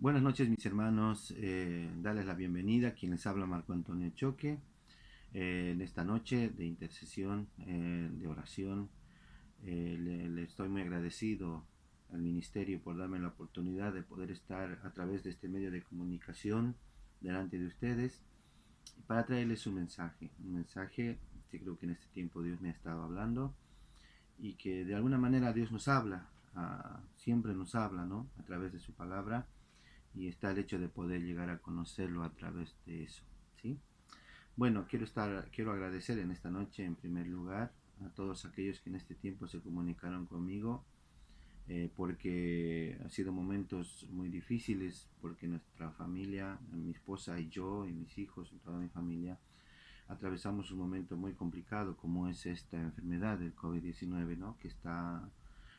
Buenas noches mis hermanos, darles la bienvenida a quien les habla Marco Antonio Choque, en esta noche de intercesión, de oración. Le estoy muy agradecido al ministerio por darme la oportunidad de poder estar a través de este medio de comunicación delante de ustedes para traerles un mensaje que creo que en este tiempo Dios me ha estado hablando y que de alguna manera Dios nos habla, siempre nos habla, ¿no? A través de su palabra, y está el hecho de poder llegar a conocerlo a través de eso, ¿sí? Bueno, quiero agradecer en esta noche en primer lugar a todos aquellos que en este tiempo se comunicaron conmigo, porque ha sido momentos muy difíciles, porque nuestra familia, mi esposa y yo y mis hijos y toda mi familia atravesamos un momento muy complicado como es esta enfermedad del COVID-19, ¿no? Que está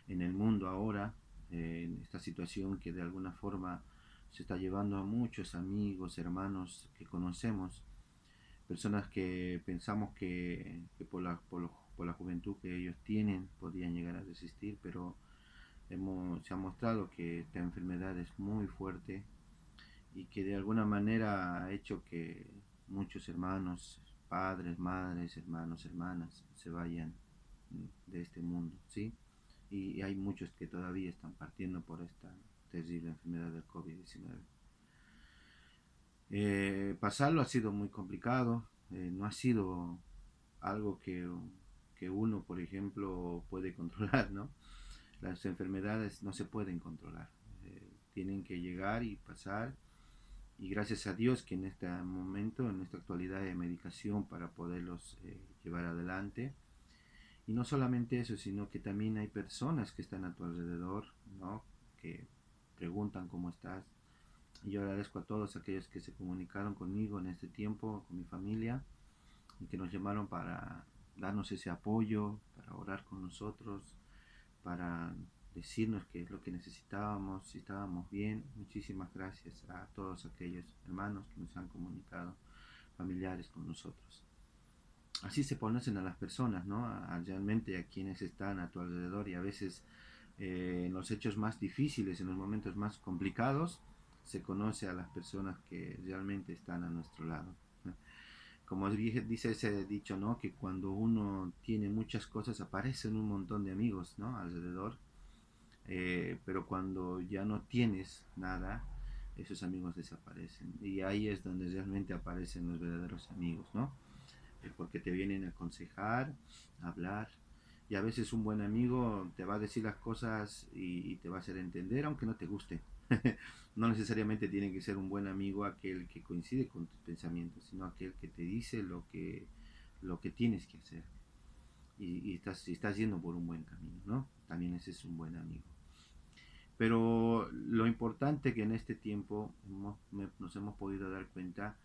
en el mundo ahora, en esta situación que de alguna forma se está llevando a muchos amigos, hermanos que conocemos, personas que pensamos que por la juventud que ellos tienen podían llegar a resistir, pero se ha mostrado que esta enfermedad es muy fuerte y que de alguna manera ha hecho que muchos hermanos, padres, madres, hermanos, hermanas se vayan de este mundo, ¿sí? Y hay muchos que todavía están partiendo por esta terrible enfermedad del COVID-19. Pasarlo ha sido muy complicado, no ha sido algo que uno, por ejemplo, puede controlar, ¿no? Las enfermedades no se pueden controlar, tienen que llegar y pasar, y gracias a Dios que en este momento, en esta actualidad hay medicación para poderlos llevar adelante. Y no solamente eso, sino que también hay personas que están a tu alrededor, ¿no? Que preguntan cómo estás. Y yo agradezco a todos aquellos que se comunicaron conmigo en este tiempo, con mi familia, y que nos llamaron para darnos ese apoyo, para orar con nosotros, para decirnos qué es lo que necesitábamos, si estábamos bien. Muchísimas gracias a todos aquellos hermanos que nos han comunicado, familiares con nosotros. Así se conocen a las personas, ¿no? Realmente a quienes están a tu alrededor, y a veces en los hechos más difíciles, en los momentos más complicados, se conoce a las personas que realmente están a nuestro lado, ¿no? Como dice ese dicho, ¿no? Que cuando uno tiene muchas cosas aparecen un montón de amigos, ¿no? Alrededor, pero cuando ya no tienes nada, esos amigos desaparecen. Y ahí es donde realmente aparecen los verdaderos amigos, ¿no? Porque te vienen a aconsejar, a hablar. Y a veces un buen amigo te va a decir las cosas y te va a hacer entender, aunque no te guste. No necesariamente tiene que ser un buen amigo aquel que coincide con tus pensamientos, sino aquel que te dice lo que tienes que hacer. Y estás yendo por un buen camino, ¿no? También ese es un buen amigo. Pero lo importante que en este tiempo nos hemos podido dar cuenta,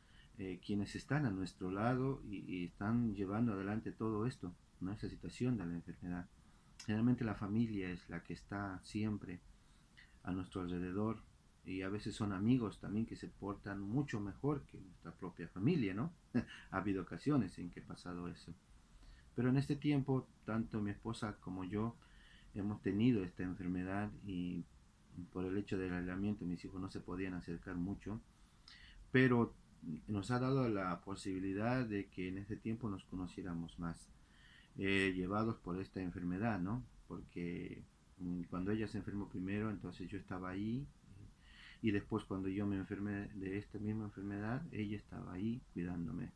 quienes están a nuestro lado y están llevando adelante todo esto, ¿no? Esa situación de la enfermedad. Generalmente la familia es la que está siempre a nuestro alrededor, y a veces son amigos también que se portan mucho mejor que nuestra propia familia, ¿no? Ha habido ocasiones en que ha pasado eso. Pero en este tiempo, tanto mi esposa como yo hemos tenido esta enfermedad, y por el hecho del aislamiento mis hijos no se podían acercar mucho, pero nos ha dado la posibilidad de que en este tiempo nos conociéramos más, llevados por esta enfermedad, ¿no? Porque cuando ella se enfermó primero, entonces yo estaba ahí, y después cuando yo me enfermé de esta misma enfermedad, ella estaba ahí cuidándome.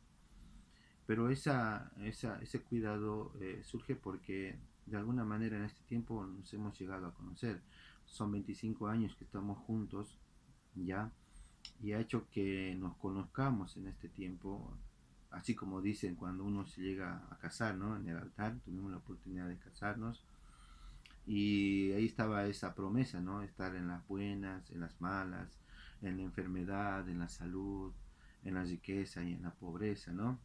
Pero ese cuidado surge porque de alguna manera en este tiempo nos hemos llegado a conocer. Son 25 años que estamos juntos ya, y ha hecho que nos conozcamos en este tiempo, así como dicen cuando uno se llega a casar, ¿no? En el altar tuvimos la oportunidad de casarnos, y ahí estaba esa promesa, ¿no? Estar en las buenas, en las malas, en la enfermedad, en la salud, en la riqueza y en la pobreza, ¿no?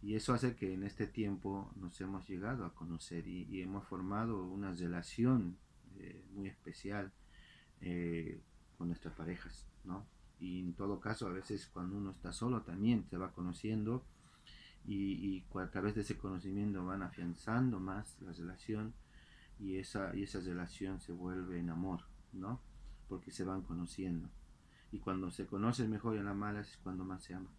Y eso hace que en este tiempo nos hemos llegado a conocer, y hemos formado una relación muy especial, eh, con nuestras parejas, ¿no? Y en todo caso, a veces cuando uno está solo también se va conociendo, y a través de ese conocimiento van afianzando más la relación, y esa relación se vuelve en amor, ¿no? Porque se van conociendo. Y cuando se conoce mejor en las malas es cuando más se ama.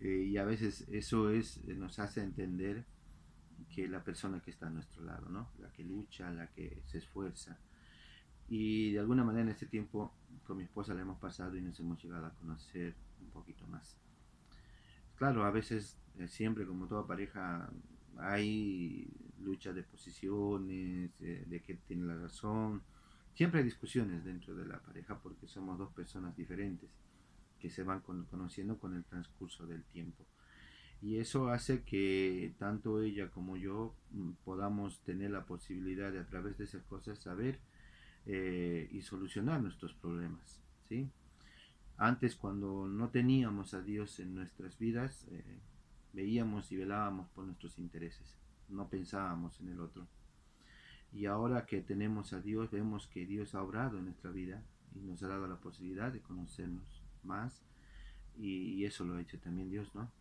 Y a veces eso nos hace entender que la persona que está a nuestro lado, ¿no? La que lucha, la que se esfuerza. Y de alguna manera en este tiempo con mi esposa la hemos pasado y nos hemos llegado a conocer un poquito más. Claro, a veces, siempre como toda pareja, hay lucha de posiciones, de que tiene la razón. Siempre hay discusiones dentro de la pareja porque somos dos personas diferentes que se van conociendo con el transcurso del tiempo. Y eso hace que tanto ella como yo podamos tener la posibilidad de a través de esas cosas saber y solucionar nuestros problemas, ¿sí? Antes, cuando no teníamos a Dios en nuestras vidas, veíamos y velábamos por nuestros intereses, no pensábamos en el otro. Y ahora que tenemos a Dios, vemos que Dios ha obrado en nuestra vida y nos ha dado la posibilidad de conocernos más. Y eso lo ha hecho también Dios, ¿no?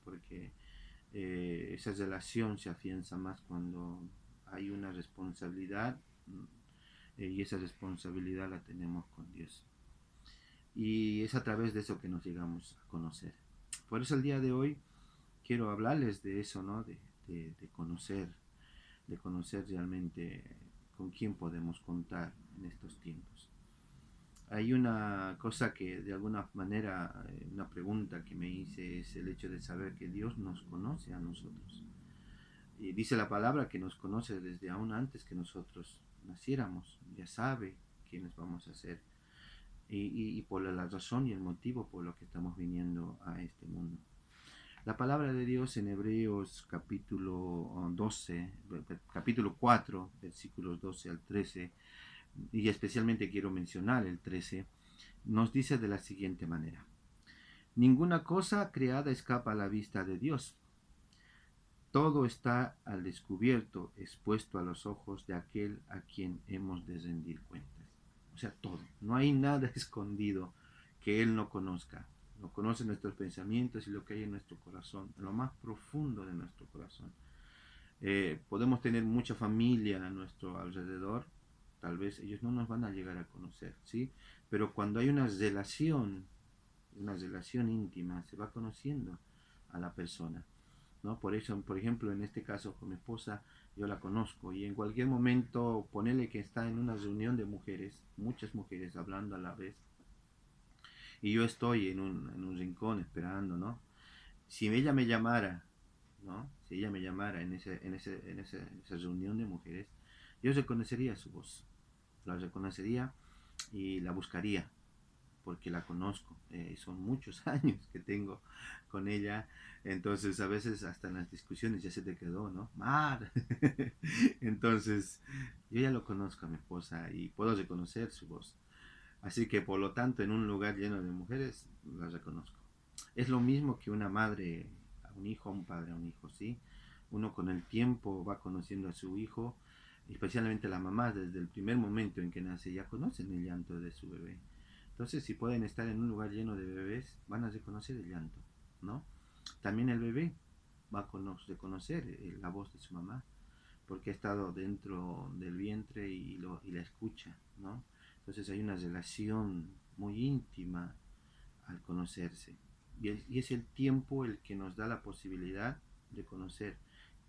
Porque esa relación se afianza más cuando hay una responsabilidad, y esa responsabilidad la tenemos con Dios. Y es a través de eso que nos llegamos a conocer. Por eso el día de hoy quiero hablarles de eso, ¿no? De conocer realmente con quién podemos contar en estos tiempos. Hay una cosa que de alguna manera, una pregunta que me hice es el hecho de saber que Dios nos conoce a nosotros. Y dice la palabra que nos conoce desde aún antes que nosotros naciéramos. Ya sabe quiénes vamos a ser y por la razón y el motivo por lo que estamos viniendo a este mundo. La palabra de Dios en Hebreos capítulo 12, capítulo 4, versículos 12 al 13, y especialmente quiero mencionar el 13, nos dice de la siguiente manera: ninguna cosa creada escapa a la vista de Dios. Todo está al descubierto, expuesto a los ojos de aquel a quien hemos de rendir cuentas. O sea, todo. No hay nada escondido que Él no conozca. No conoce nuestros pensamientos y lo que hay en nuestro corazón, en lo más profundo de nuestro corazón. Podemos tener mucha familia a nuestro alrededor, tal vez ellos no nos van a llegar a conocer, ¿sí? Pero cuando hay una relación íntima, se va conociendo a la persona, ¿no? Por eso, por ejemplo, en este caso con mi esposa, yo la conozco y en cualquier momento ponele que está en una reunión de mujeres, muchas mujeres hablando a la vez, y yo estoy en un rincón esperando, ¿no? Si ella me llamara, ¿no? Si ella me llamara en esa reunión de mujeres, yo reconocería su voz, la reconocería y la buscaría, porque la conozco. Son muchos años que tengo con ella, entonces a veces hasta en las discusiones ya se te quedó, ¿no? Mar. Entonces yo ya lo conozco a mi esposa y puedo reconocer su voz. Así que por lo tanto en un lugar lleno de mujeres la reconozco. Es lo mismo que una madre a un hijo, un padre a un hijo, ¿sí? Uno con el tiempo va conociendo a su hijo, especialmente la mamá, desde el primer momento en que nace ya conocen el llanto de su bebé. Entonces, si pueden estar en un lugar lleno de bebés, van a reconocer el llanto, ¿no? También el bebé va a reconocer la voz de su mamá, porque ha estado dentro del vientre y la escucha, ¿no? Entonces hay una relación muy íntima al conocerse. Y es el tiempo el que nos da la posibilidad de conocer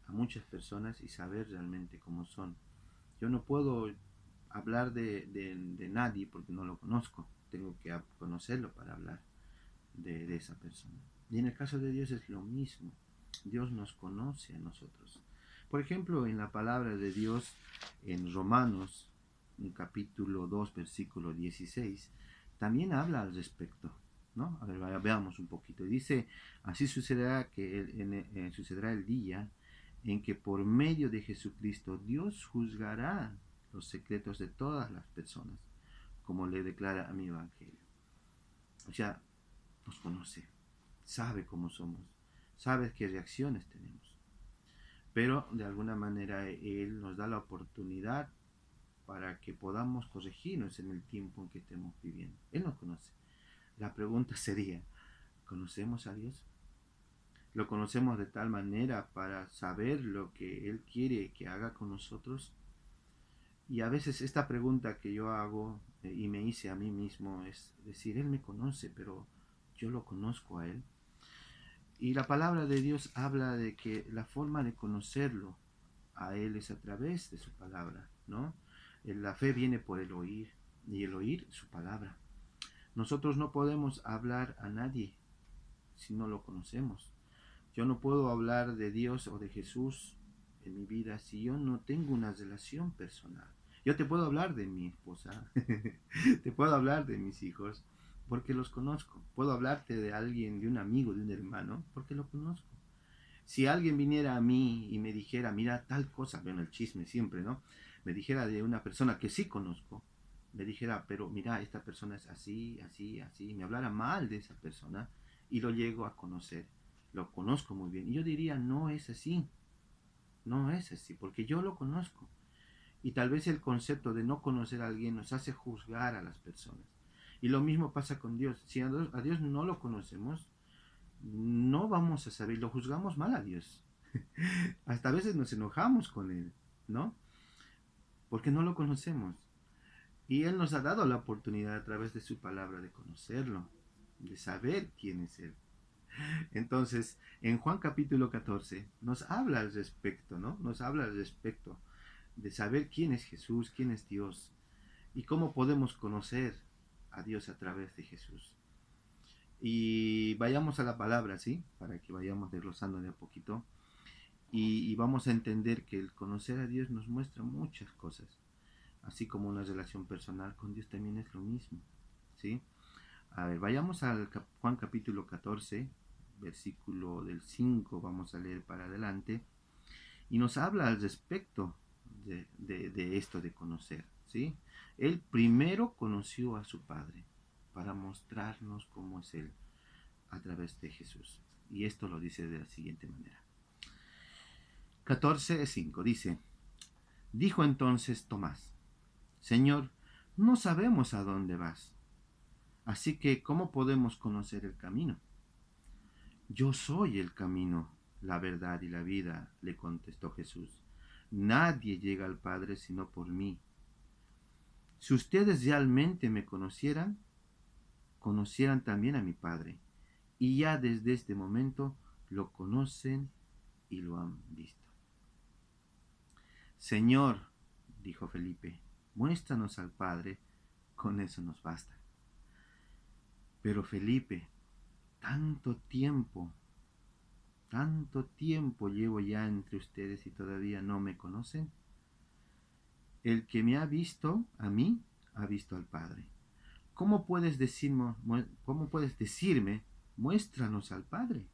a muchas personas y saber realmente cómo son. Yo no puedo hablar de nadie porque no lo conozco. Tengo que conocerlo para hablar de esa persona. Y en el caso de Dios es lo mismo. Dios nos conoce a nosotros. Por ejemplo, en la palabra de Dios, en Romanos, en capítulo 2, versículo 16, también habla al respecto, ¿no? A ver, veamos un poquito. Dice, así sucederá, sucederá el día en que por medio de Jesucristo Dios juzgará los secretos de todas las personas, como le declara a mi evangelio. O sea, nos conoce, sabe cómo somos, sabe qué reacciones tenemos. Pero de alguna manera Él nos da la oportunidad para que podamos corregirnos en el tiempo en que estemos viviendo. Él nos conoce. La pregunta sería, ¿conocemos a Dios? ¿Lo conocemos de tal manera para saber lo que Él quiere que haga con nosotros? Y a veces esta pregunta que yo hago y me hice a mí mismo es decir, Él me conoce, pero yo lo conozco a Él. Y la palabra de Dios habla de que la forma de conocerlo a Él es a través de su palabra, ¿no? La fe viene por el oír y el oír su palabra. Nosotros no podemos hablar a nadie si no lo conocemos. Yo no puedo hablar de Dios o de Jesús en mi vida si yo no tengo una relación personal. Yo te puedo hablar de mi esposa, te puedo hablar de mis hijos, porque los conozco. Puedo hablarte de alguien, de un amigo, de un hermano, porque lo conozco. Si alguien viniera a mí y me dijera, mira tal cosa, bueno, el chisme siempre, ¿no? Me dijera de una persona que sí conozco, me dijera, pero mira, esta persona es así, así, así, me hablara mal de esa persona y lo llego a conocer, lo conozco muy bien. Y yo diría, no es así, no es así, porque yo lo conozco. Y tal vez el concepto de no conocer a alguien nos hace juzgar a las personas. Y lo mismo pasa con Dios. Si a Dios no lo conocemos, no vamos a saber, lo juzgamos mal a Dios. Hasta a veces nos enojamos con Él, ¿no? Porque no lo conocemos. Y Él nos ha dado la oportunidad a través de su palabra de conocerlo, de saber quién es Él. Entonces, en Juan capítulo 14 nos habla al respecto, ¿no? Nos habla al respecto de saber quién es Jesús, quién es Dios y cómo podemos conocer a Dios a través de Jesús. Y vayamos a la palabra, ¿sí? Para que vayamos desglosando de a poquito. Y vamos a entender que el conocer a Dios nos muestra muchas cosas. Así como una relación personal con Dios también es lo mismo, ¿sí? A ver, vayamos al Juan capítulo 14, versículo del 5, vamos a leer para adelante, y nos habla al respecto de esto de conocer, ¿sí? Él primero conoció a su Padre para mostrarnos cómo es Él a través de Jesús. Y esto lo dice de la siguiente manera. 14:5 dice, dijo entonces Tomás, Señor, no sabemos a dónde vas, así que ¿cómo podemos conocer el camino? Yo soy el camino, la verdad y la vida, le contestó Jesús. Nadie llega al Padre sino por mí. Si ustedes realmente me conocieran, conocieran también a mi Padre. Y ya desde este momento lo conocen y lo han visto. Señor, dijo Felipe, muéstranos al Padre, con eso nos basta. Pero Felipe, tanto tiempo llevo ya entre ustedes y todavía no me conocen. El que me ha visto a mí, ha visto al Padre. ¿Cómo puedes decirme, muéstranos al Padre?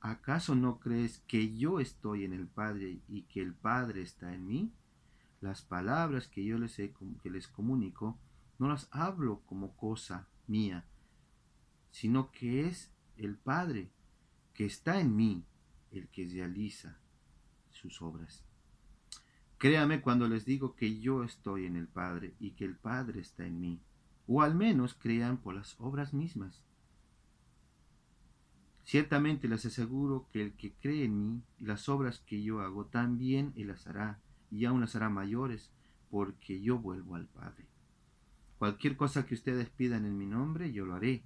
¿Acaso no crees que yo estoy en el Padre y que el Padre está en mí? Las palabras que que les comunico, no las hablo como cosa mía, sino que es el Padre que está en mí el que realiza sus obras. Créame cuando les digo que yo estoy en el Padre y que el Padre está en mí, o al menos crean por las obras mismas. Ciertamente les aseguro que el que cree en mí, las obras que yo hago, también él las hará, y aún las hará mayores, porque yo vuelvo al Padre. Cualquier cosa que ustedes pidan en mi nombre, yo lo haré.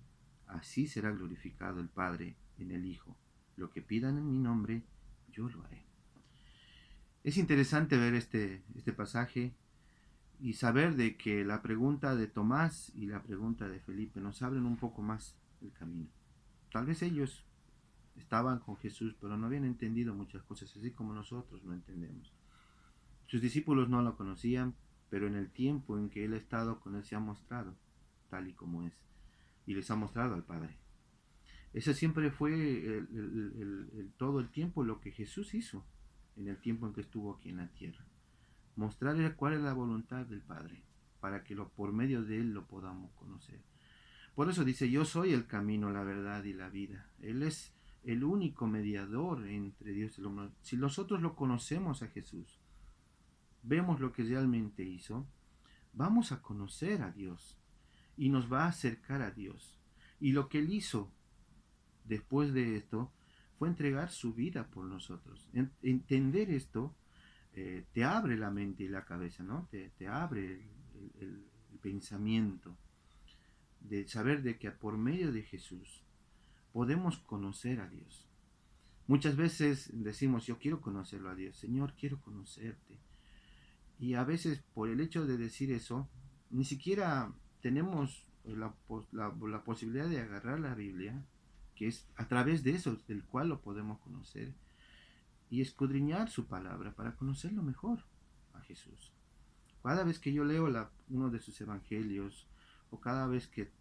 Así será glorificado el Padre en el Hijo. Lo que pidan en mi nombre, yo lo haré. Es interesante ver este pasaje y saber de que la pregunta de Tomás y la pregunta de Felipe nos abren un poco más el camino. Tal vez ellos estaban con Jesús, pero no habían entendido muchas cosas, así como nosotros no entendemos. Sus discípulos no lo conocían, pero en el tiempo en que Él ha estado con Él se ha mostrado tal y como es, y les ha mostrado al Padre. Ese siempre fue todo el tiempo lo que Jesús hizo en el tiempo en que estuvo aquí en la tierra. Mostrarle cuál es la voluntad del Padre, para que por medio de Él lo podamos conocer. Por eso dice, yo soy el camino, la verdad y la vida. Él es el único mediador entre Dios y el hombre. Si nosotros lo conocemos a Jesús, vemos lo que realmente hizo, vamos a conocer a Dios y nos va a acercar a Dios. Y lo que Él hizo después de esto fue entregar su vida por nosotros. Entender esto te abre la mente y la cabeza, ¿no? Te abre el pensamiento de saber de que por medio de Jesús podemos conocer a Dios. Muchas veces decimos, yo quiero conocerlo a Dios, Señor, quiero conocerte. Y a veces por el hecho de decir eso, ni siquiera tenemos la posibilidad de agarrar la Biblia, que es a través de eso, del cual lo podemos conocer, y escudriñar su palabra para conocerlo mejor a Jesús. Cada vez que yo leo uno de sus evangelios, o cada vez que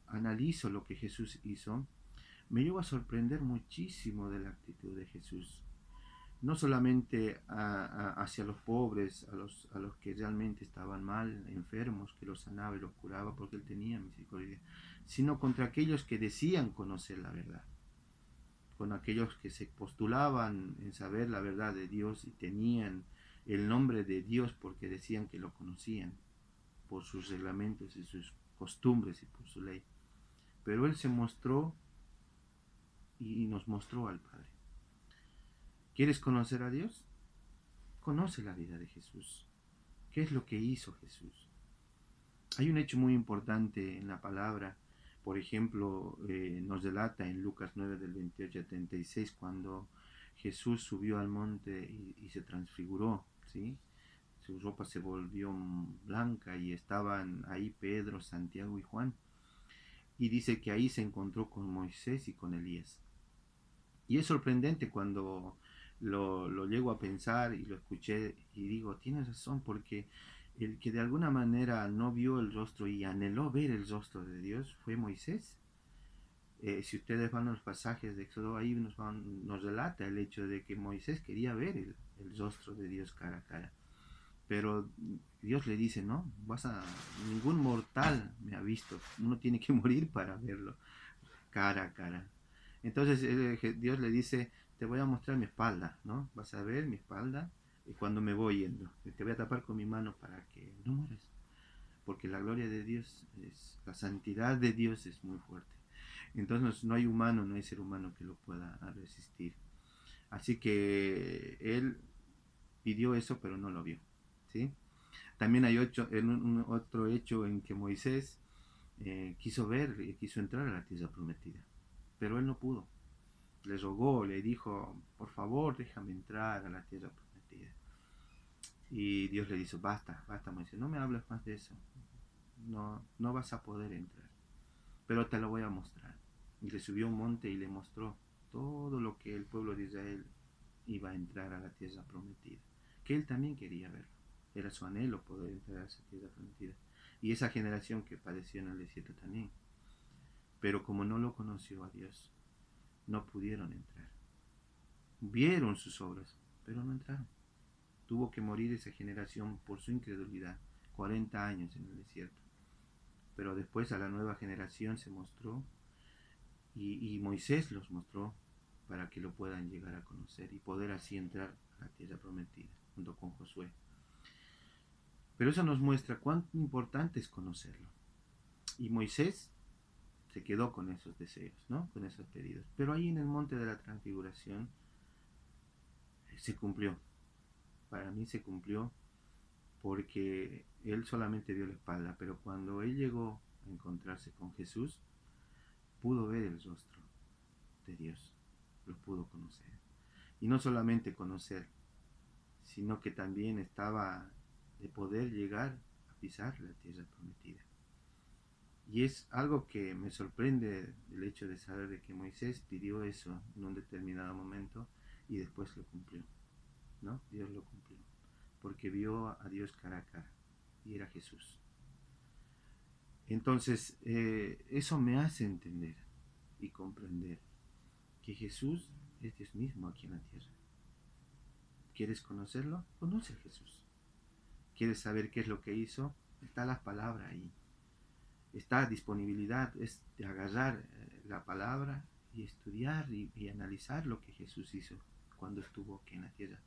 analizo lo que Jesús hizo, me llevo a sorprender muchísimo de la actitud de Jesús. No solamente hacia los pobres, a los que realmente estaban mal, enfermos, que los sanaba y los curaba porque Él tenía misericordia, sino contra aquellos que decían conocer la verdad, con aquellos que se postulaban en saber la verdad de Dios y tenían el nombre de Dios porque decían que lo conocían por sus reglamentos y sus costumbres y por su ley. Pero Él se mostró y nos mostró al Padre. ¿Quieres conocer a Dios? Conoce la vida de Jesús. ¿Qué es lo que hizo Jesús? Hay un hecho muy importante en la palabra. Por ejemplo, nos relata en Lucas 9 del 28 al 36 cuando Jesús subió al monte y se transfiguró, ¿sí? Su ropa se volvió blanca y estaban ahí Pedro, Santiago y Juan. Y dice que ahí se encontró con Moisés y con Elías. Y es sorprendente cuando lo llego a pensar y lo escuché y digo, tienes razón, porque el que de alguna manera no vio el rostro y anheló ver el rostro de Dios fue Moisés. Si ustedes van a los pasajes de Éxodo, ahí nos relata el hecho de que Moisés quería ver el rostro de Dios cara a cara. Pero Dios le dice, no, ningún mortal me ha visto, uno tiene que morir para verlo cara a cara. Entonces Dios le dice, te voy a mostrar mi espalda, ¿no? Vas a ver mi espalda y cuando me voy yendo. Te voy a tapar con mi mano para que no mueras. Porque la gloria de Dios, la santidad de Dios es muy fuerte. Entonces no hay humano, no hay ser humano que lo pueda resistir. Así que él pidió eso, pero no lo vio, ¿sí? También hay otro hecho en que Moisés quiso ver, quiso entrar a la tierra prometida, pero él no pudo. Le rogó, le dijo, por favor, déjame entrar a la tierra prometida. Y Dios le dijo, basta, basta, Moisés, no me hables más de eso. No, no vas a poder entrar, pero te lo voy a mostrar. Y le subió a un monte y le mostró todo lo que el pueblo de Israel iba a entrar a la tierra prometida, que él también quería verlo. Era su anhelo poder entrar a esa tierra prometida. Y esa generación que padeció en el desierto también. Pero como no lo conoció a Dios, no pudieron entrar. Vieron sus obras, pero no entraron. Tuvo que morir esa generación por su incredulidad, 40 años en el desierto. Pero después a la nueva generación se mostró y Moisés los mostró para que lo puedan llegar a conocer y poder así entrar a la tierra prometida junto con Josué. Pero eso nos muestra cuán importante es conocerlo. Y Moisés se quedó con esos deseos, ¿no? Con esos pedidos. Pero ahí en el monte de la transfiguración se cumplió. Para mí se cumplió porque él solamente vio la espalda, pero cuando él llegó a encontrarse con Jesús, pudo ver el rostro de Dios, lo pudo conocer. Y no solamente conocer, sino que también estaba de poder llegar a pisar la tierra prometida. Y es algo que me sorprende el hecho de saber de que Moisés pidió eso en un determinado momento y después lo cumplió, ¿no? Dios lo cumplió, porque vio a Dios cara a cara y era Jesús. Entonces, eso me hace entender y comprender que Jesús es Dios mismo aquí en la tierra. ¿Quieres conocerlo? Conoce a Jesús. ¿Quieres saber qué es lo que hizo? Está la palabra ahí. Está disponibilidad, es de agarrar la palabra y estudiar y analizar lo que Jesús hizo cuando estuvo aquí en la tierra.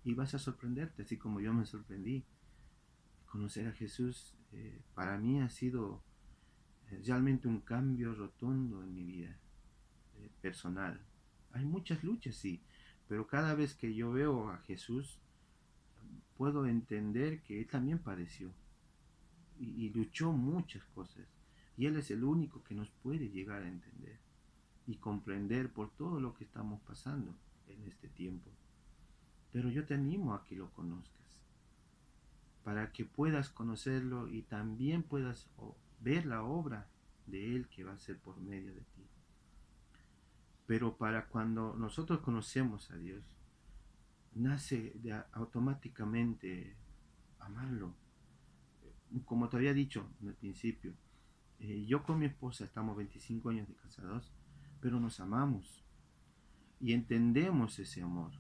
Y vas a sorprenderte, así como yo me sorprendí. Conocer a Jesús para mí ha sido realmente un cambio rotundo en mi vida personal. Hay muchas luchas, sí, pero cada vez que yo veo a Jesús, puedo entender que Él también padeció y luchó muchas cosas. Y Él es el único que nos puede llegar a entender y comprender por todo lo que estamos pasando en este tiempo. Pero yo te animo a que lo conozcas, para que puedas conocerlo y también puedas ver la obra de Él que va a ser por medio de ti. Pero para cuando nosotros conocemos a Dios, nace automáticamente amarlo. Como te había dicho en el principio, yo con mi esposa estamos 25 años de casados, pero nos amamos y entendemos ese amor.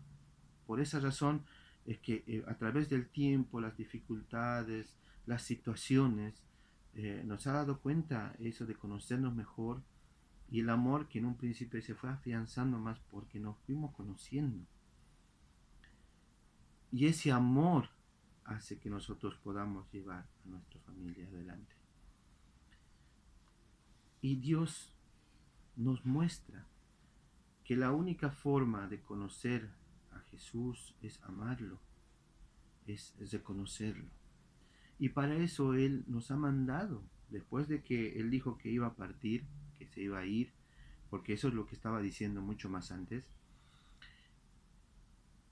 Por esa razón es que a través del tiempo, las dificultades, las situaciones, nos ha dado cuenta eso de conocernos mejor y el amor que en un principio se fue afianzando más porque nos fuimos conociendo. Y ese amor hace que nosotros podamos llevar a nuestra familia adelante. Y Dios nos muestra que la única forma de conocer a Jesús es amarlo, es reconocerlo. Y para eso Él nos ha mandado, después de que Él dijo que iba a partir, que se iba a ir, porque eso es lo que estaba diciendo mucho más antes,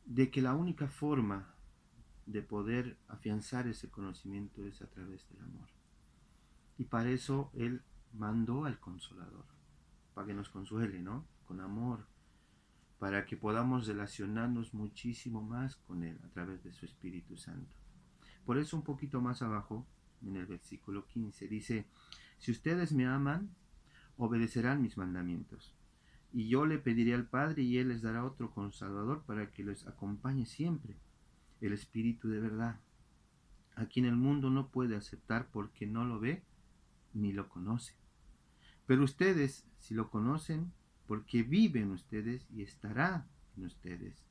de que la única forma de poder afianzar ese conocimiento es a través del amor. Y para eso Él mandó al Consolador, para que nos consuele, ¿no? Con amor, para que podamos relacionarnos muchísimo más con Él a través de su Espíritu Santo. Por eso un poquito más abajo, en el versículo 15, dice, si ustedes me aman, obedecerán mis mandamientos. Y yo le pediré al Padre y Él les dará otro Consolador para que les acompañe siempre, el Espíritu de verdad, a quien el mundo no puede aceptar porque no lo ve ni lo conoce. Pero ustedes, si lo conocen, porque vive en ustedes y estará en ustedes.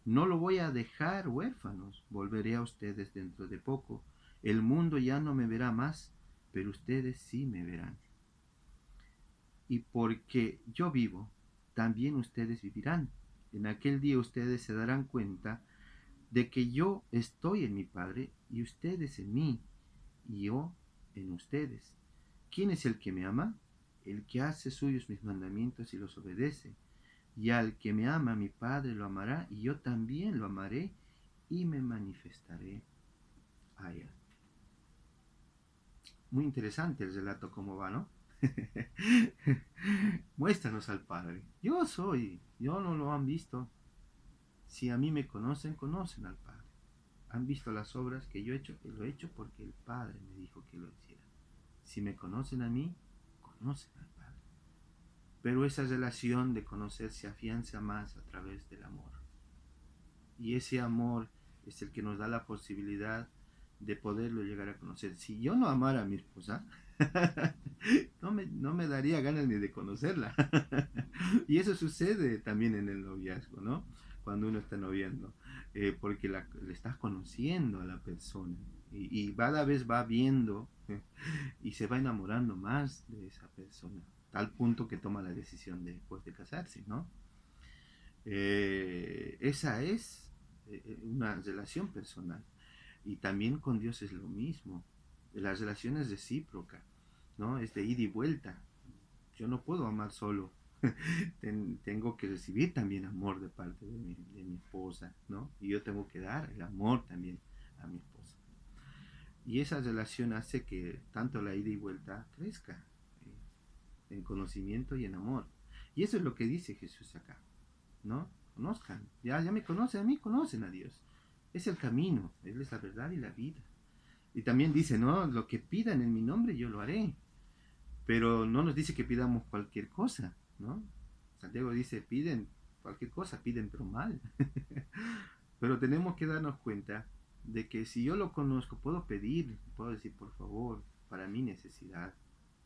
No lo voy a dejar huérfanos, volveré a ustedes dentro de poco. El mundo ya no me verá más, pero ustedes sí me verán. Y porque yo vivo, también ustedes vivirán. En aquel día ustedes se darán cuenta de que yo estoy en mi Padre y ustedes en mí, y yo en ustedes. ¿Quién es el que me ama? El que hace suyos mis mandamientos y los obedece. Y al que me ama, mi Padre lo amará, y yo también lo amaré y me manifestaré a él. Muy interesante el relato cómo va, ¿no? Muéstranos al Padre. Yo no lo han visto. Si a mí me conocen, conocen al Padre. Han visto las obras que yo he hecho, y lo he hecho porque el Padre me dijo que lo hiciera. Si me conocen a mí, conocen al Padre. Pero esa relación de conocer se afianza más a través del amor. Y ese amor es el que nos da la posibilidad de poderlo llegar a conocer. Si yo no amara a mi esposa, no me daría ganas ni de conocerla. Y eso sucede también en el noviazgo, ¿no? Cuando uno está noviando, porque le estás conociendo a la persona y cada vez va viendo y se va enamorando más de esa persona, tal punto que toma la decisión después de casarse, ¿no? Esa es una relación personal. Y también con Dios es lo mismo. La relación es recíproca, ¿no? Es de ida y vuelta. Yo no puedo amar solo. Tengo que recibir también amor de parte de mi esposa, ¿no? Y yo tengo que dar el amor también a mi esposa. Y esa relación hace que tanto la ida y vuelta crezca en conocimiento y en amor. Y eso es lo que dice Jesús acá, ¿no? Conozcan, ya me conocen a mí, conocen a Dios. Es el camino, Él es la verdad y la vida. Y también dice, ¿no? Lo que pidan en mi nombre yo lo haré. Pero no nos dice que pidamos cualquier cosa, ¿no? Santiago dice, piden cualquier cosa, piden pero mal. Pero tenemos que darnos cuenta de que si yo lo conozco, puedo pedir, puedo decir, por favor, para mi necesidad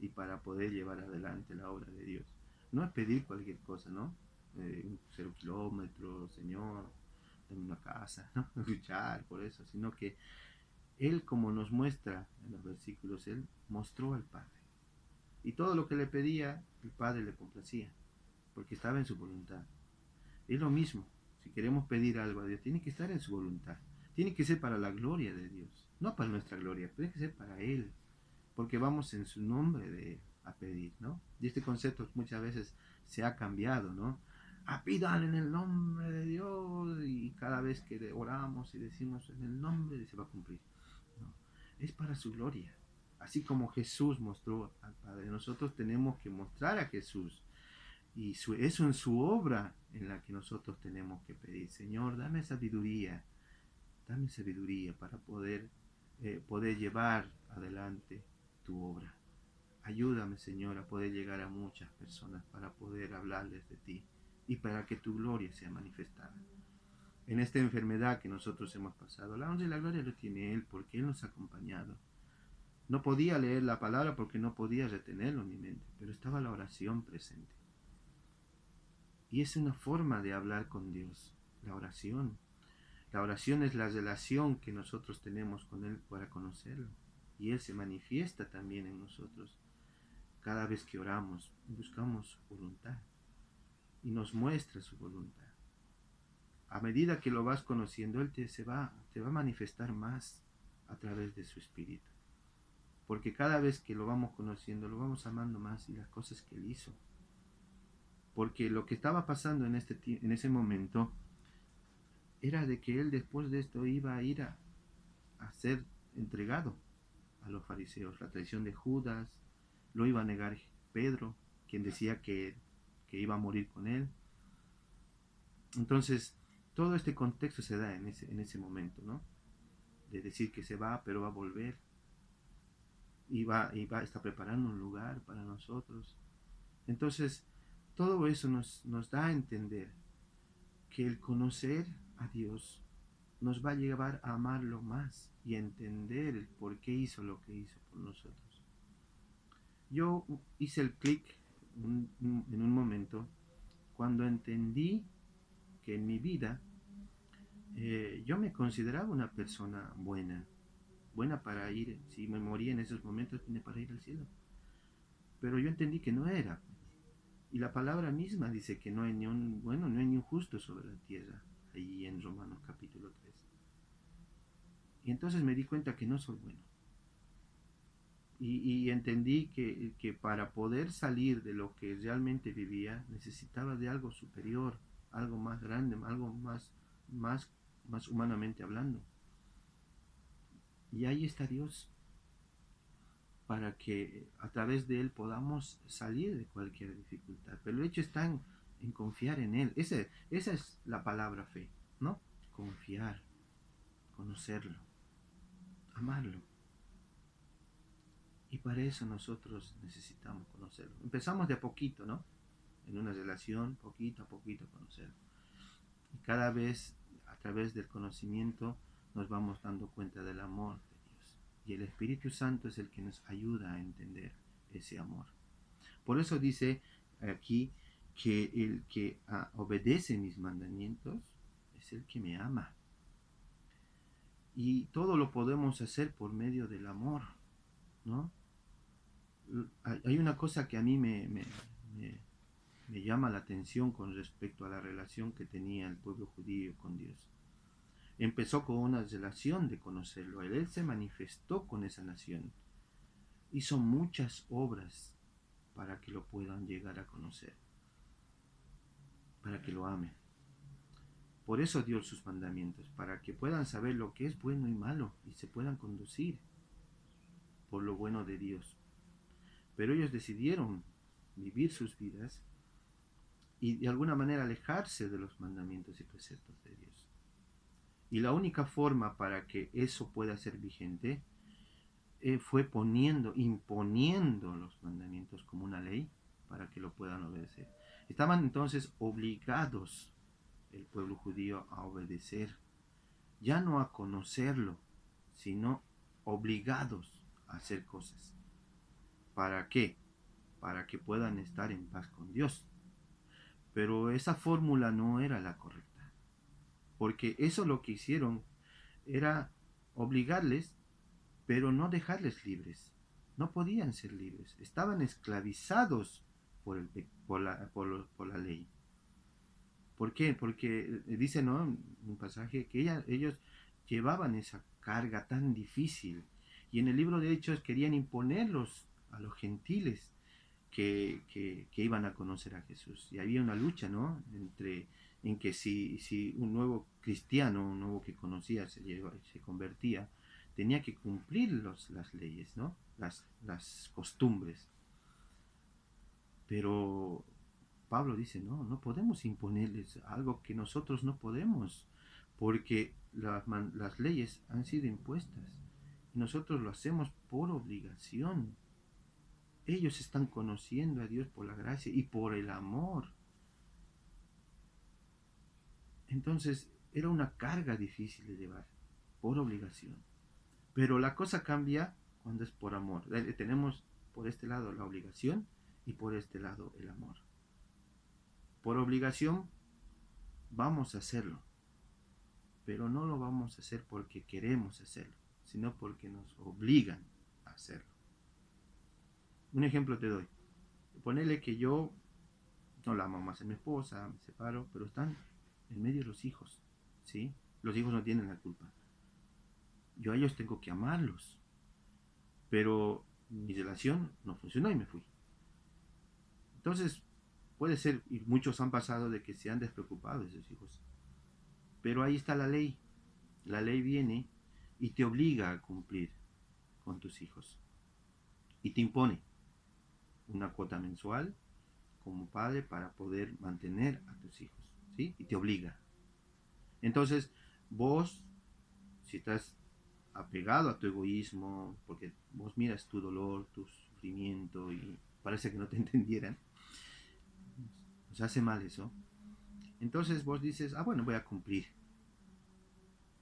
y para poder llevar adelante la obra de Dios. No es pedir cualquier cosa, ¿no? 0 kilómetros, Señor, en una casa, ¿no? Luchar por eso, sino que Él, como nos muestra en los versículos, Él mostró al Padre. Y todo lo que le pedía, el Padre le complacía, porque estaba en su voluntad. Es lo mismo, si queremos pedir algo a Dios, tiene que estar en su voluntad. tiene que ser para la gloria de Dios, no para nuestra gloria, tiene que ser para Él, porque vamos en su nombre a pedir, ¿no? Y este concepto muchas veces se ha cambiado, ¿no? Pidan en el nombre de Dios, y cada vez que oramos y decimos en el nombre se va a cumplir. No, es para su gloria. Así como Jesús mostró al Padre, nosotros tenemos que mostrar a Jesús. Y eso en su obra en la que nosotros tenemos que pedir, Señor, dame sabiduría para poder llevar adelante tu obra. Ayúdame, Señor, a poder llegar a muchas personas para poder hablarles de ti y para que tu gloria sea manifestada. En esta enfermedad que nosotros hemos pasado, la honra y la gloria lo tiene Él porque Él nos ha acompañado. No podía leer la palabra porque no podía retenerlo en mi mente, pero estaba la oración presente. Y es una forma de hablar con Dios, la oración. La oración es la relación que nosotros tenemos con Él para conocerlo. Y Él se manifiesta también en nosotros. Cada vez que oramos, buscamos su voluntad. Y nos muestra su voluntad. A medida que lo vas conociendo, Él te va a manifestar más a través de su Espíritu. Porque cada vez que lo vamos conociendo, lo vamos amando más y las cosas que Él hizo. Porque lo que estaba pasando en ese momento era de que Él después de esto iba a ir a ser entregado a los fariseos. La traición de Judas, lo iba a negar Pedro, quien decía que iba a morir con él. Entonces, todo este contexto se da en ese momento, ¿no? De decir que se va, pero va a volver. Y está preparando un lugar para nosotros. Entonces, todo eso nos da a entender que el conocer a Dios nos va a llevar a amarlo más y a entender el por qué hizo lo que hizo por nosotros. Yo hice el clic en un momento cuando entendí que en mi vida yo me consideraba una persona buena para ir, si me moría en esos momentos, vine para ir al cielo. Pero yo entendí que no era. Y la palabra misma dice que no hay ni un bueno, no hay ni un justo sobre la tierra, ahí en Romanos capítulo 3. Y entonces me di cuenta que no soy bueno. Y entendí que para poder salir de lo que realmente vivía, necesitaba de algo superior, algo más grande, algo más humanamente hablando. Y ahí está Dios, para que a través de Él podamos salir de cualquier dificultad. Pero el hecho está en confiar en Él. Esa es la palabra fe, ¿no? Confiar, conocerlo, amarlo. Y para eso nosotros necesitamos conocerlo. Empezamos de a poquito, ¿no? En una relación, poquito a poquito conocerlo. Y cada vez, a través del conocimiento, nos vamos dando cuenta del amor de Dios. Y el Espíritu Santo es el que nos ayuda a entender ese amor. Por eso dice aquí que el que obedece mis mandamientos es el que me ama. Y todo lo podemos hacer por medio del amor, ¿no? Hay una cosa que a mí me llama la atención con respecto a la relación que tenía el pueblo judío con Dios. Empezó con una relación de conocerlo. Él se manifestó con esa nación. Hizo muchas obras para que lo puedan llegar a conocer, para que lo amen. Por eso dio sus mandamientos, para que puedan saber lo que es bueno y malo y se puedan conducir por lo bueno de Dios. Pero ellos decidieron vivir sus vidas y de alguna manera alejarse de los mandamientos y preceptos de Dios. Y la única forma para que eso pueda ser vigente fue imponiendo los mandamientos como una ley para que lo puedan obedecer. Estaban entonces obligados el pueblo judío a obedecer, ya no a conocerlo, sino obligados a hacer cosas. ¿Para qué? Para que puedan estar en paz con Dios. Pero esa fórmula no era la correcta, porque eso lo que hicieron era obligarles, pero no dejarles libres. No podían ser libres, estaban esclavizados por la ley. ¿Por qué? Porque dice, ¿no?, un pasaje que ellos llevaban esa carga tan difícil. Y en el libro de Hechos querían imponerlos a los gentiles que iban a conocer a Jesús. Y había una lucha, ¿no? En que si un nuevo cristiano, un nuevo que conocía, se convertía, tenía que cumplir las leyes, ¿no? Las costumbres. Pero Pablo dice, no, no podemos imponerles algo que nosotros no podemos, porque las leyes han sido impuestas y nosotros lo hacemos por obligación. Ellos están conociendo a Dios por la gracia y por el amor. Entonces era una carga difícil de llevar, por obligación. Pero la cosa cambia cuando es por amor. Tenemos por este lado la obligación y por este lado el amor. Por obligación vamos a hacerlo, pero no lo vamos a hacer porque queremos hacerlo, sino porque nos obligan a hacerlo. Un ejemplo te doy. Ponele que yo no la amo más a mi esposa, me separo, pero están en medio los hijos, ¿sí? Los hijos no tienen la culpa. Yo a ellos tengo que amarlos, pero mi relación no funcionó y me fui. Entonces, puede ser, y muchos han pasado de que se han despreocupado de sus hijos, pero ahí está la ley. La ley viene y te obliga a cumplir con tus hijos y te impone una cuota mensual como padre para poder mantener a tus hijos, ¿sí? Y te obliga. Entonces, vos, si estás apegado a tu egoísmo, porque vos miras tu dolor, tu sufrimiento y parece que no te entendieran, nos hace mal eso. Entonces vos dices, ah, bueno, voy a cumplir.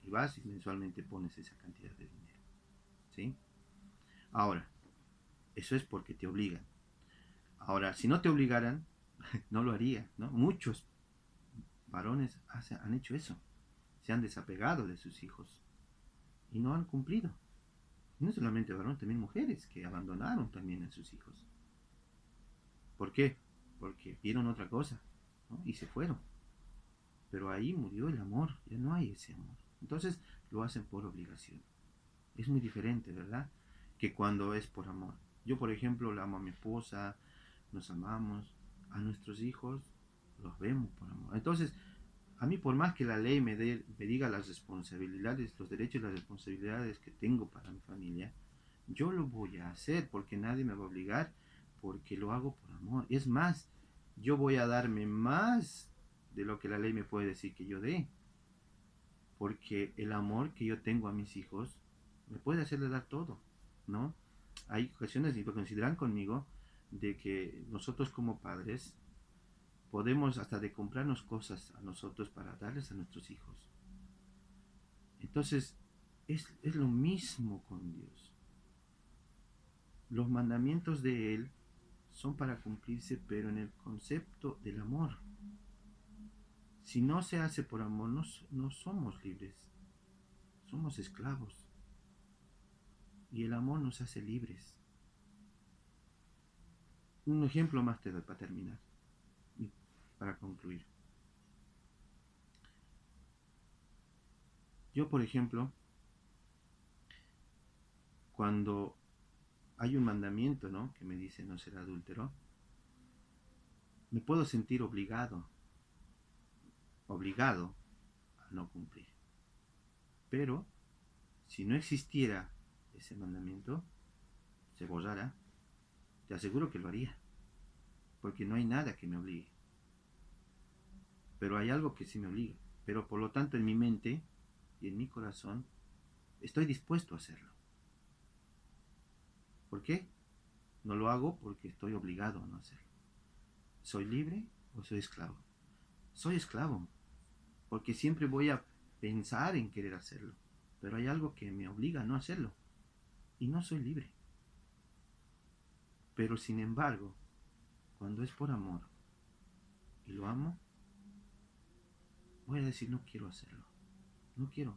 Y vas y mensualmente pones esa cantidad de dinero, ¿sí? Ahora, eso es porque te obligan. Ahora, si no te obligaran, no lo haría, ¿no? Muchos varones han hecho eso. Se han desapegado de sus hijos y no han cumplido. Y no solamente varones, también mujeres que abandonaron también a sus hijos. ¿Por qué? Porque vieron otra cosa, ¿no? Y se fueron. Pero ahí murió el amor, ya no hay ese amor. Entonces lo hacen por obligación. Es muy diferente, ¿verdad? Que cuando es por amor. Yo, por ejemplo, la amo a mi esposa, nos amamos, a nuestros hijos los vemos por amor. Entonces, a mí por más que la ley me diga las responsabilidades, los derechos y las responsabilidades que tengo para mi familia, yo lo voy a hacer porque nadie me va a obligar, porque lo hago por amor. Es más, yo voy a darme más de lo que la ley me puede decir que yo dé, porque el amor que yo tengo a mis hijos me puede hacerle dar todo, ¿no? Hay ocasiones, y lo consideran conmigo, de que nosotros como padres podemos hasta de comprarnos cosas a nosotros para darles a nuestros hijos. Entonces, es lo mismo con Dios. Los mandamientos de Él son para cumplirse, pero en el concepto del amor. Si no se hace por amor, no somos libres, somos esclavos. Y el amor nos hace libres. Un ejemplo más te doy para terminar y para concluir. Yo, por ejemplo, cuando hay un mandamiento, ¿no?, que me dice no ser adúltero, me puedo sentir obligado a no cumplir. Pero si no existiera ese mandamiento, se borrara, te aseguro que lo haría, porque no hay nada que me obligue. Pero hay algo que sí me obliga. Pero por lo tanto en mi mente y en mi corazón estoy dispuesto a hacerlo. ¿Por qué? No lo hago porque estoy obligado a no hacerlo. ¿Soy libre o soy esclavo? Soy esclavo, porque siempre voy a pensar en querer hacerlo, pero hay algo que me obliga a no hacerlo y no soy libre. Pero sin embargo, cuando es por amor y lo amo, voy a decir no quiero hacerlo, no quiero,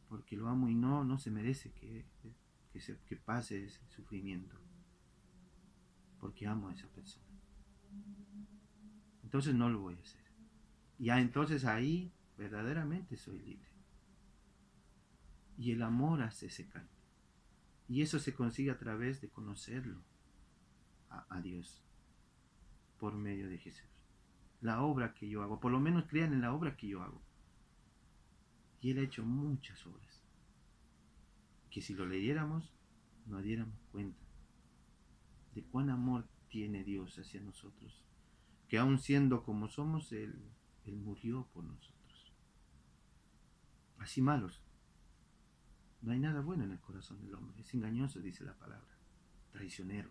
porque lo amo y no se merece que pase ese sufrimiento, porque amo a esa persona. Entonces no lo voy a hacer. Ya entonces ahí verdaderamente soy libre. Y el amor hace ese cambio. Y eso se consigue a través de conocerlo, a Dios, por medio de Jesús. La obra que yo hago, por lo menos crean en la obra que yo hago. Y Él ha hecho muchas obras, que si lo leyéramos, nos diéramos cuenta de cuán amor tiene Dios hacia nosotros. Que aun siendo como somos, Él murió por nosotros. Así malos. No hay nada bueno en el corazón del hombre. Es engañoso, dice la palabra. Traicionero.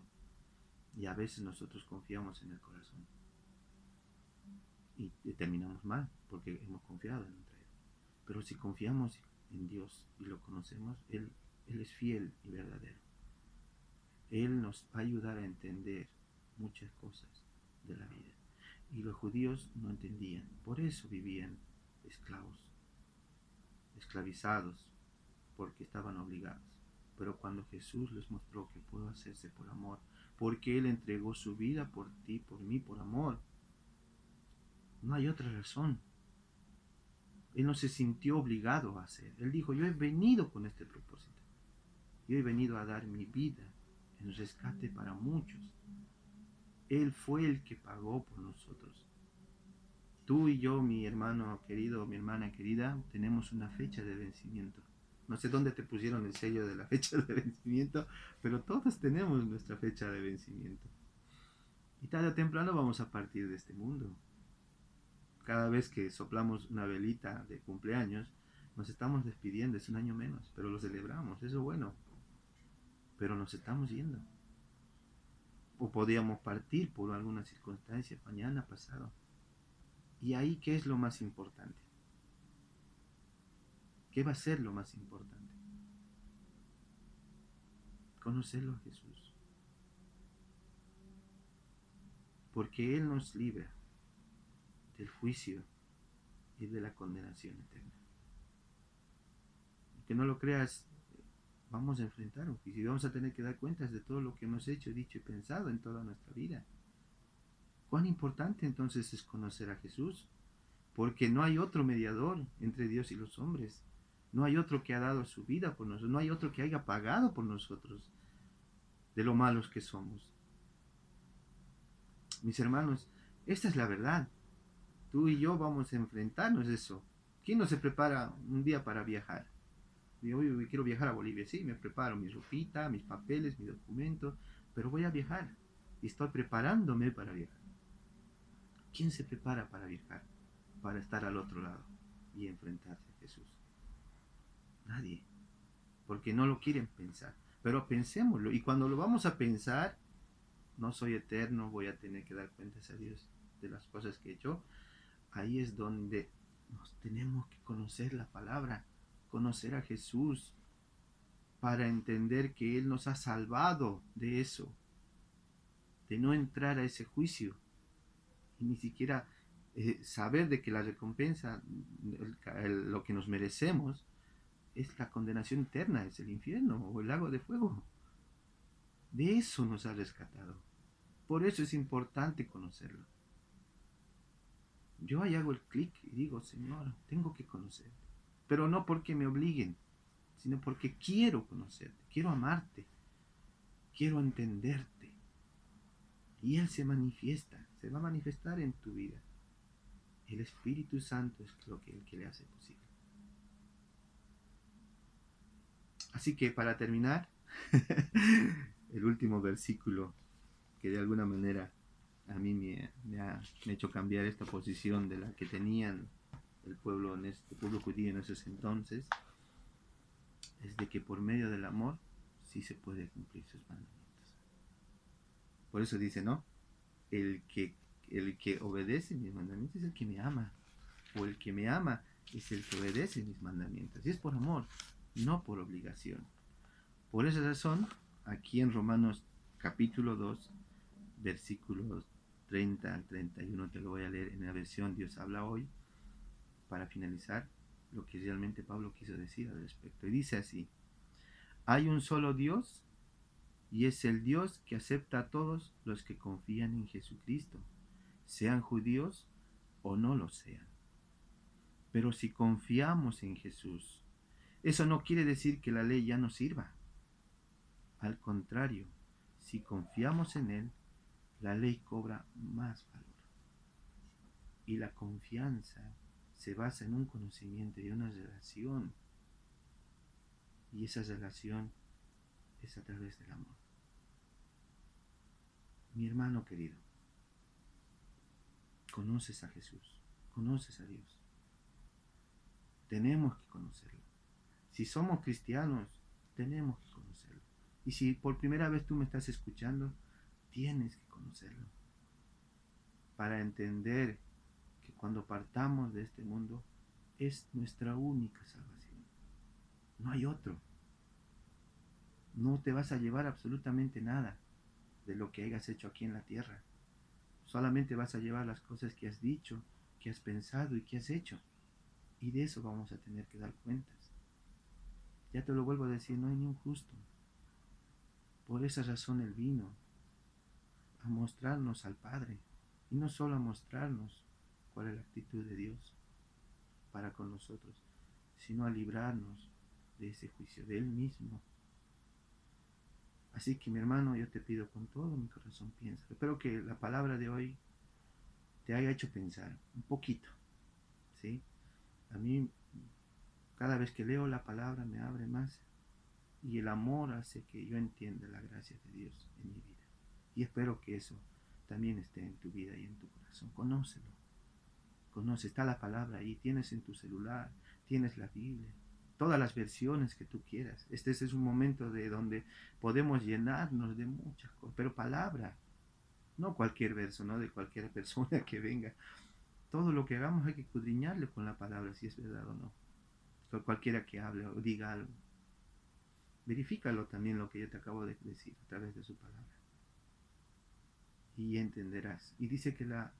Y a veces nosotros confiamos en el corazón. Y terminamos mal, porque hemos confiado en un traidor. Pero si confiamos en Dios y lo conocemos, Él es fiel y verdadero. Él nos va a ayudar a entender muchas cosas de la vida. Y los judíos no entendían. Por eso vivían esclavos, esclavizados, porque estaban obligados. Pero cuando Jesús les mostró que pudo hacerse por amor, porque Él entregó su vida por ti, por mí, por amor, no hay otra razón. Él no se sintió obligado a hacer. Él dijo, yo he venido con este propósito. Yo he venido a dar mi vida en rescate para muchos. Él fue el que pagó por nosotros. Tú y yo, mi hermano querido, mi hermana querida, tenemos una fecha de vencimiento. No sé dónde te pusieron el sello de la fecha de vencimiento, pero todos tenemos nuestra fecha de vencimiento. Y tarde o temprano vamos a partir de este mundo. Cada vez que soplamos una velita de cumpleaños, nos estamos despidiendo, es un año menos, pero lo celebramos, eso es bueno. Pero nos estamos yendo. O podíamos partir por alguna circunstancia, mañana, pasado. ¿Y ahí qué es lo más importante? ¿Qué va a ser lo más importante? Conocerlo a Jesús. Porque Él nos libra del juicio y de la condenación eterna. Que no lo creas, vamos a enfrentar un juicio y vamos a tener que dar cuentas de todo lo que hemos hecho, dicho y pensado en toda nuestra vida. ¿Cuán importante entonces es conocer a Jesús? Porque no hay otro mediador entre Dios y los hombres. No hay otro que ha dado su vida por nosotros. No hay otro que haya pagado por nosotros de lo malos que somos. Mis hermanos, esta es la verdad. Tú y yo vamos a enfrentarnos a eso. ¿Quién no se prepara un día para viajar? Yo quiero viajar a Bolivia, sí, me preparo mi ropita, mis papeles, mi documento, pero voy a viajar y estoy preparándome para viajar. ¿Quién se prepara para viajar? Para estar al otro lado y enfrentarse a Jesús. Nadie, porque no lo quieren pensar. Pero pensémoslo, y cuando lo vamos a pensar, no soy eterno, voy a tener que dar cuentas a Dios de las cosas que he hecho. Ahí es donde nos tenemos que conocer la palabra, conocer a Jesús, para entender que Él nos ha salvado de eso, de no entrar a ese juicio, y ni siquiera saber de que la recompensa, lo que nos merecemos, es la condenación eterna, es el infierno o el lago de fuego. De eso nos ha rescatado. Por eso es importante conocerlo. Yo ahí hago el clic y digo, Señor, tengo que conocerte. Pero no porque me obliguen, sino porque quiero conocerte, quiero amarte, quiero entenderte. Y Él se manifiesta, se va a manifestar en tu vida. El Espíritu Santo es el que le hace posible. Así que para terminar, el último versículo que de alguna manera a mí me ha hecho cambiar esta posición de la que tenían el pueblo judío en esos entonces, es de que por medio del amor sí se puede cumplir sus mandamientos. Por eso dice, ¿no? El que obedece mis mandamientos es el que me ama, o el que me ama es el que obedece mis mandamientos. Y es por amor, no por obligación. Por esa razón, aquí en Romanos capítulo 2, versículos 30 al 31, te lo voy a leer en la versión Dios habla hoy, para finalizar lo que realmente Pablo quiso decir al respecto. Y dice así: hay un solo Dios, y es el Dios que acepta a todos los que confían en Jesucristo, sean judíos o no lo sean. Pero si confiamos en Jesús, Eso no quiere decir que la ley ya no sirva. Al contrario, si confiamos en Él, la ley cobra más valor. Y la confianza se basa en un conocimiento y una relación. Y esa relación es a través del amor. Mi hermano querido, conoces a Jesús, conoces a Dios. Tenemos que conocerlo. Si somos cristianos, tenemos que conocerlo. Y si por primera vez tú me estás escuchando, tienes que conocerlo. Para entender que cuando partamos de este mundo, es nuestra única salvación. No hay otro. No te vas a llevar absolutamente nada de lo que hayas hecho aquí en la tierra. Solamente vas a llevar las cosas que has dicho, que has pensado y que has hecho. Y de eso vamos a tener que dar cuentas. Ya te lo vuelvo a decir, no hay ni un justo. Por esa razón Él vino a mostrarnos al Padre. Y no solo a mostrarnos cuál es la actitud de Dios para con nosotros, sino a librarnos de ese juicio, de Él mismo. Así que mi hermano, yo te pido con todo mi corazón, piensa. Espero que la palabra de hoy te haya hecho pensar un poquito, ¿sí? A mí, cada vez que leo la palabra me abre más y el amor hace que yo entienda la gracia de Dios en mi vida. Y espero que eso también esté en tu vida y en tu corazón. Conócelo. Conoce, está la palabra ahí, tienes en tu celular, tienes la Biblia, todas las versiones que tú quieras. Este es un momento de donde podemos llenarnos de muchas cosas, pero palabra, no cualquier verso, no de cualquier persona que venga. Todo lo que hagamos hay que escudriñarlo con la palabra, si es verdad o no. Cualquiera que hable o diga algo, verifícalo también lo que yo te acabo de decir a través de su palabra. Y entenderás. Y dice que la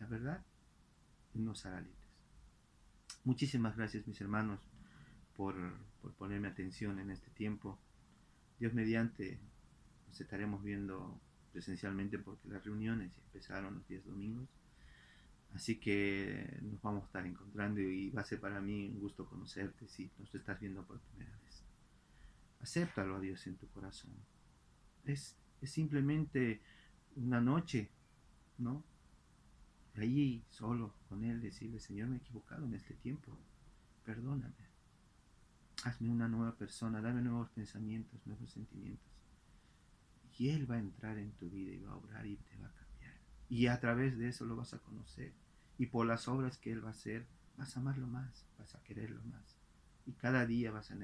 verdad nos hará libres. Muchísimas gracias, mis hermanos, por, por ponerme atención en este tiempo. Dios mediante, nos estaremos viendo presencialmente porque las reuniones empezaron los días domingos. Así que nos vamos a estar encontrando y va a ser para mí un gusto conocerte si nos estás viendo por primera vez. Acéptalo a Dios en tu corazón. Es simplemente una noche, ¿no? Allí solo con Él decirle, Señor, me he equivocado en este tiempo. Perdóname. Hazme una nueva persona, dame nuevos pensamientos, nuevos sentimientos. Y Él va a entrar en tu vida y va a obrar y te va a cambiar. Y a través de eso lo vas a conocer. Y por las obras que Él va a hacer, vas a amarlo más, vas a quererlo más. Y cada día vas a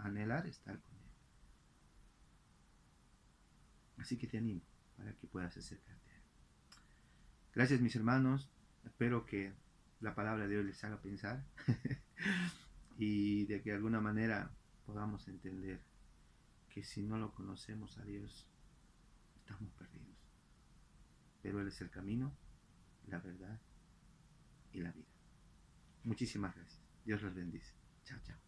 anhelar estar con Él. Así que te animo para que puedas acercarte a Él. Gracias, mis hermanos. Espero que la palabra de hoy les haga pensar y de que de alguna manera podamos entender que si no lo conocemos a Dios, estamos perdidos. Pero Él es el camino, la verdad y la vida. Muchísimas gracias. Dios los bendice. Chao, chao.